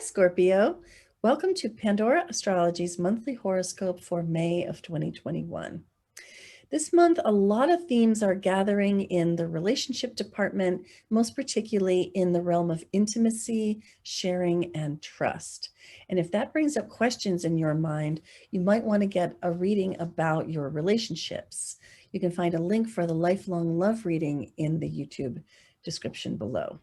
Scorpio. Welcome to Pandora Astrology's monthly horoscope for May of 2021. This month, a lot of themes are gathering in the relationship department, most particularly in the realm of intimacy, sharing, and trust. And if that brings up questions in your mind, you might want to get a reading about your relationships. You can find a link for the lifelong love reading in the YouTube description below.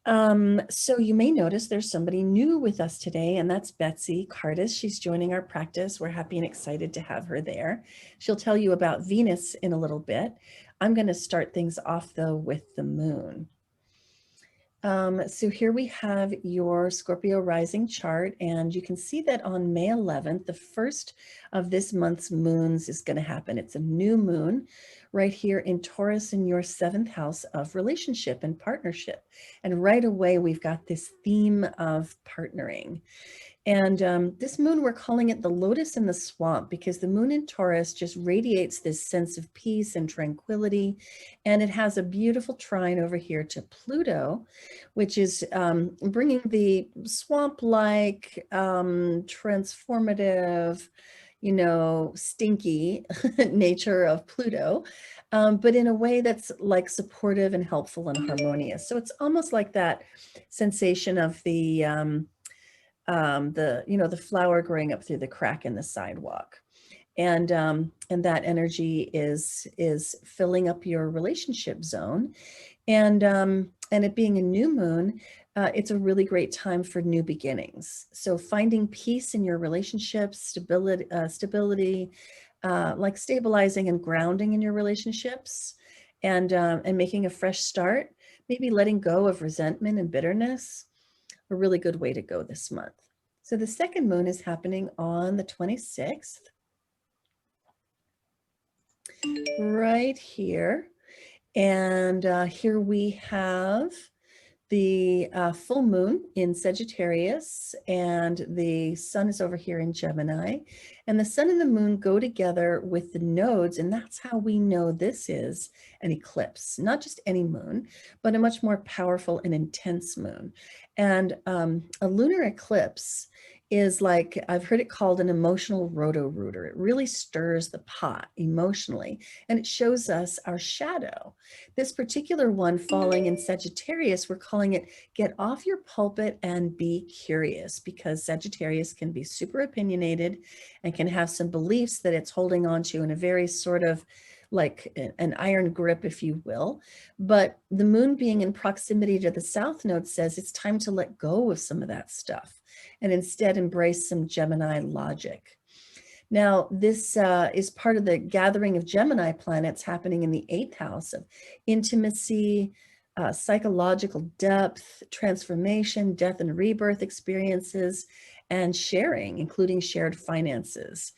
So you may notice there's somebody new with us today, and that's Betsy Cardis. She's joining our practice. We're happy and excited to have her there. She'll tell you about Venus in a little bit. I'm going to start things off, though, with the moon. So here we have your Scorpio rising chart, and you can see that on May 11th, the first of this month's moons is going to happen. It's a new moon right here in Taurus in your 7th house of relationship and partnership. And right away, we've got this theme of partnering. And this moon, we're calling it the lotus in the swamp because the moon in Taurus just radiates this sense of peace and tranquility. And it has a beautiful trine over here to Pluto, which is bringing the swamp-like, transformative, stinky nature of Pluto, but in a way that's like supportive and helpful and harmonious. So it's almost like that sensation of the flower growing up through the crack in the sidewalk. And that energy is filling up your relationship zone. And it being a new moon, it's a really great time for new beginnings. So finding peace in your relationships, stability, like stabilizing and grounding in your relationships, and making a fresh start, maybe letting go of resentment and bitterness, a really good way to go this month. So the second moon is happening on the 26th, right here. And here we have the full moon in Sagittarius, and the sun is over here in Gemini. And the sun and the moon go together with the nodes, and that's how we know this is an eclipse, not just any moon, but a much more powerful and intense moon. And a lunar eclipse is like, I've heard it called an emotional roto-rooter. It really stirs the pot emotionally, and it shows us our shadow. This particular one falling in Sagittarius, we're calling it get off your pulpit and be curious, because Sagittarius can be super opinionated and can have some beliefs that it's holding on to in a very sort of like an iron grip, if you will. But the moon being in proximity to the south node says it's time to let go of some of that stuff and instead embrace some Gemini logic. Now, this is part of the gathering of Gemini planets happening in the 8th house of intimacy, psychological depth, transformation, death and rebirth experiences, and sharing, including shared finances.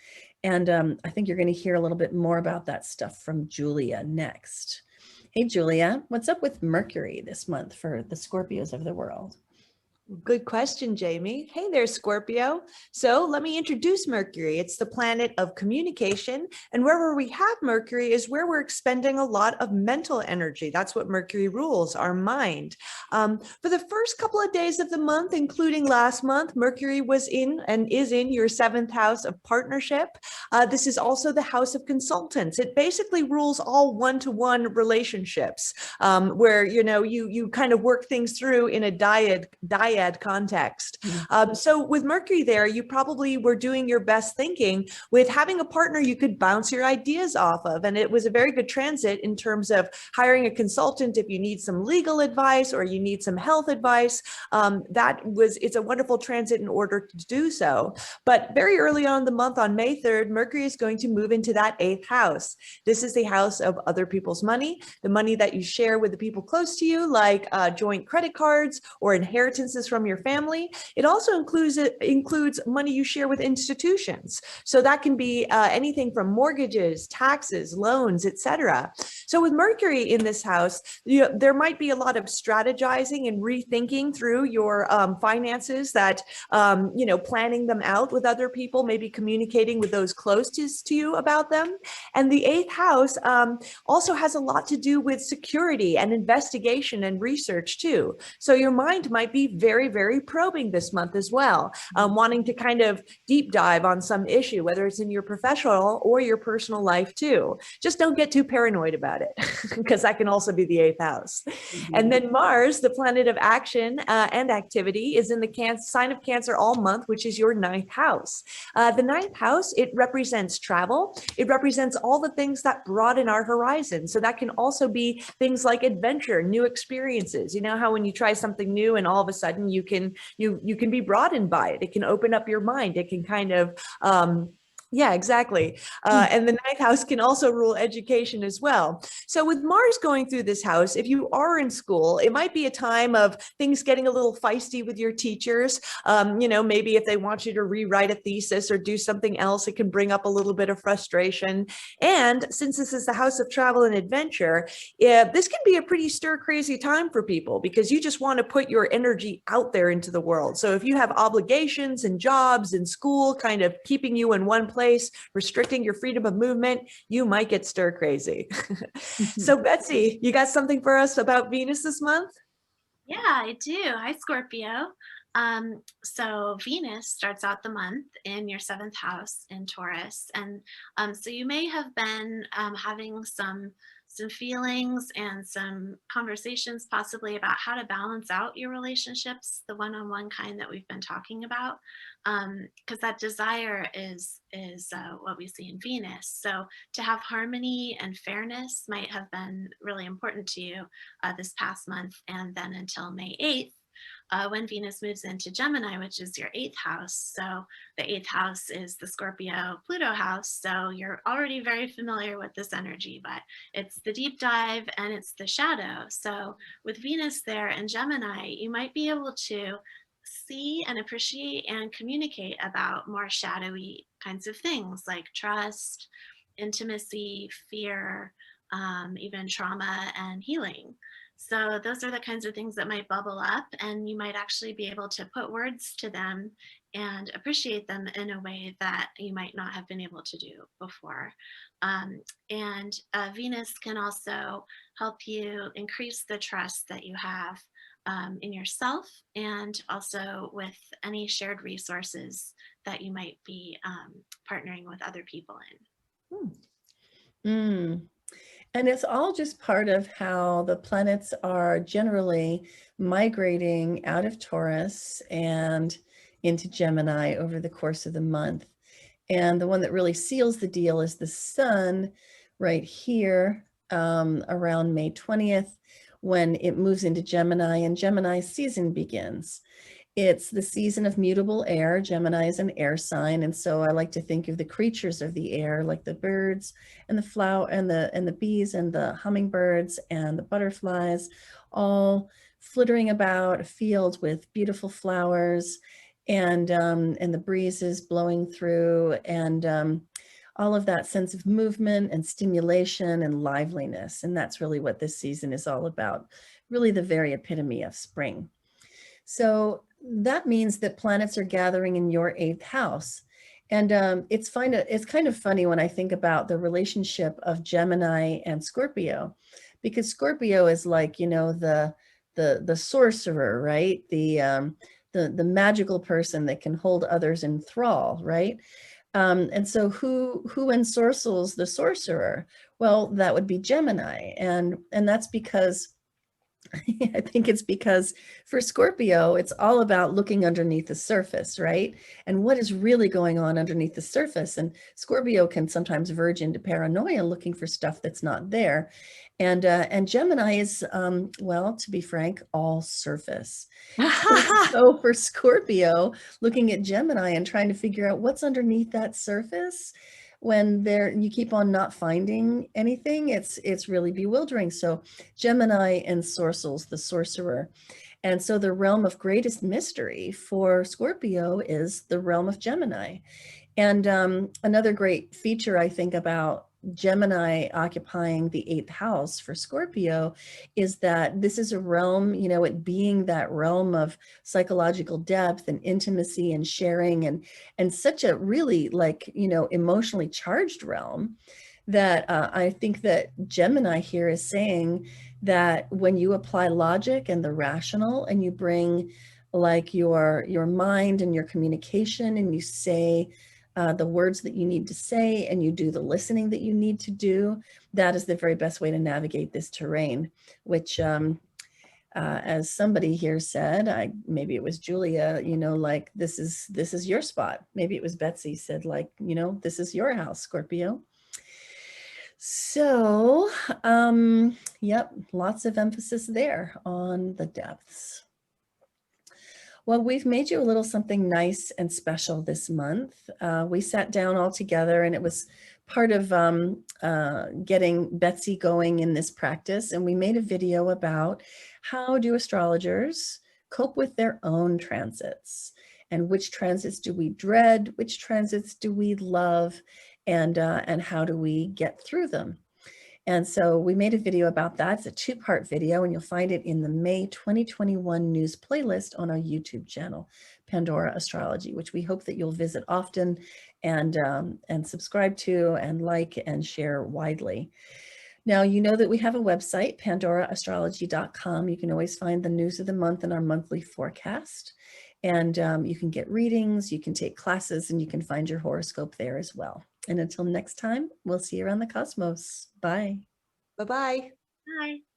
And I think you're going to hear a little bit more about that stuff from Julia next. Hey, Julia, what's up with Mercury this month for the Scorpios of the world? Good question, Jamie. Hey there, Scorpio. So let me introduce Mercury. It's the planet of communication, and wherever we have Mercury is where we're expending a lot of mental energy. That's what Mercury rules, our mind. For the first couple of days of the month, including last month, Mercury was in and is in your 7th house of partnership. This is also the house of consultants. It basically rules all one-to-one relationships, where you kind of work things through in a dyad context. So with Mercury there, you probably were doing your best thinking with having a partner you could bounce your ideas off of. And it was a very good transit in terms of hiring a consultant if you need some legal advice or you need some health advice. It's a wonderful transit in order to do so. But very early on in the month, on May 3rd, Mercury is going to move into that 8th house. This is the house of other people's money, the money that you share with the people close to you, like joint credit cards or inheritances from your family. It also includes money you share with institutions. So that can be anything from mortgages, taxes, loans, etc. So with Mercury in this house, there might be a lot of strategizing and rethinking through your finances, that planning them out with other people, maybe communicating with those closest to you about them. And the 8th house also has a lot to do with security and investigation and research too. So your mind might be very very, very probing this month as well, wanting to kind of deep dive on some issue, whether it's in your professional or your personal life too. Just don't get too paranoid about it, because that can also be the 8th house. And then Mars, the planet of action and activity, is in the sign of Cancer all month, which is your 9th house. The 9th house, it represents travel. It represents all the things that broaden our horizon. So that can also be things like adventure, new experiences. You know how when you try something new and all of a sudden you can be broadened by it. It can open up your mind. It can kind of yeah, exactly. And the 9th house can also rule education as well. So with Mars going through this house, if you are in school, it might be a time of things getting a little feisty with your teachers. You know, maybe if they want you to rewrite a thesis or do something else, it can bring up a little bit of frustration. And since this is the house of travel and adventure, this can be a pretty stir crazy time for people, because you just want to put your energy out there into the world. So if you have obligations and jobs and school kind of keeping you in one place, restricting your freedom of movement, you might get stir crazy. So Betsy, you got something for us about Venus this month? Yeah, I do. Hi, Scorpio. So Venus starts out the month in your 7th house in Taurus, and so you may have been having some feelings and some conversations possibly about how to balance out your relationships, the one-on-one kind that we've been talking about, because that desire is what we see in Venus. So to have harmony and fairness might have been really important to you this past month, and then until May 8th, when Venus moves into Gemini, which is your 8th house. So the 8th house is the Scorpio Pluto house. So you're already very familiar with this energy, but it's the deep dive and it's the shadow. So with Venus there in Gemini, you might be able to see and appreciate and communicate about more shadowy kinds of things like trust, intimacy, fear, even trauma and healing. So those are the kinds of things that might bubble up, and you might actually be able to put words to them and appreciate them in a way that you might not have been able to do before. And Venus can also help you increase the trust that you have in yourself, and also with any shared resources that you might be partnering with other people in. And it's all just part of how the planets are generally migrating out of Taurus and into Gemini over the course of the month. And the one that really seals the deal is the sun right here around May 20th, when it moves into Gemini and Gemini's season begins. It's the season of mutable air. Gemini is an air sign, and so I like to think of the creatures of the air, like the birds and the flower and the bees and the hummingbirds and the butterflies, all flittering about a field with beautiful flowers, and the breezes blowing through, and all of that sense of movement and stimulation and liveliness. And that's really what this season is all about, really the very epitome of spring. So that means that planets are gathering in your 8th house. And it's kind of funny when I think about the relationship of Gemini and Scorpio, because Scorpio is like, you know, the sorcerer, right? The magical person that can hold others in thrall, right? And so who ensorcels the sorcerer? Well, that would be Gemini. And that's because I think it's because for Scorpio, it's all about looking underneath the surface, right? And what is really going on underneath the surface. And Scorpio can sometimes verge into paranoia, looking for stuff that's not there. And Gemini is, well, to be frank, all surface. So for Scorpio, looking at Gemini and trying to figure out what's underneath that surface, when you keep on not finding anything, it's really bewildering. So Gemini ensorcels the sorcerer. And so the realm of greatest mystery for Scorpio is the realm of Gemini. And another great feature, I think, about Gemini occupying the 8th house for Scorpio is that this is a realm, you know, it being that realm of psychological depth and intimacy and sharing, and such a really, like, you know, emotionally charged realm, that I think that Gemini here is saying that when you apply logic and the rational and you bring like your mind and your communication, and you say the words that you need to say, and you do the listening that you need to do, that is the very best way to navigate this terrain, which as somebody here said, maybe it was Julia, you know, like this is your spot. Maybe it was Betsy said, like, you know, this is your house, Scorpio. So, yep, lots of emphasis there on the depths. Well, we've made you a little something nice and special this month. We sat down all together, and it was part of getting Betsy going in this practice. And we made a video about how do astrologers cope with their own transits, and which transits do we dread, which transits do we love, and how do we get through them. And so we made a video about that. It's a two-part video, and you'll find it in the May 2021 news playlist on our YouTube channel, Pandora Astrology, which we hope that you'll visit often and subscribe to and like and share widely. Now, you know that we have a website, pandoraastrology.com. You can always find the news of the month and our monthly forecast. And you can get readings, you can take classes, and you can find your horoscope there as well. And until next time, we'll see you around the cosmos. Bye. Bye-bye. Bye.